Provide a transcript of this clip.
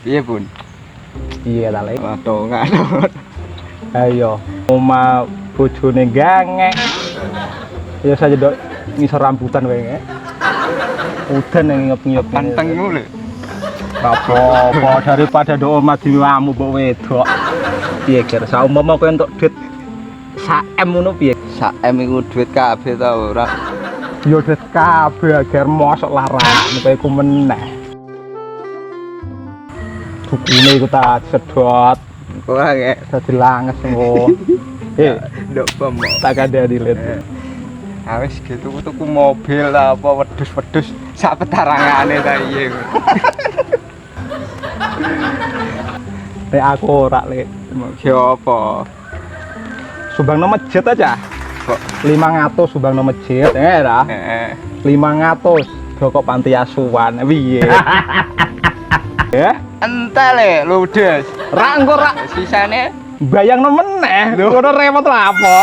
Piye, Bun? Iya ta lek. Waduh, ngadot. Ayo, oma bojone gangek. Ya saja dok ngisor rambutan kowe ngek. Udan yang ngiyop-ngiyop Pantengmu lho. Apa-apa daripada do oma diwamu mbok wedok. Piye kira saumpama kowe entuk duit 1M ngono piye? 1M iku duit kabeh ta ora? Yo duit kabeh agar mosok larang kowe iku meneh. Bukune iku tak sedot. Kok akeh Dadi langes engko. ndok pom. Tak kandhani lit. Wis gitu tuku mobil lah apa wedhus-wedhus sak petarangane ta iye. Nek aku ora lek. Ki apa? Sumbang nang masjid aja. Kok 500 sumbang nang masjid, ra? heeh. 500 doko panti asuhan. Piye? Ya, Entek le ludes. ra engko ra Sisane bayangno meneh. Ngono repot lah apa?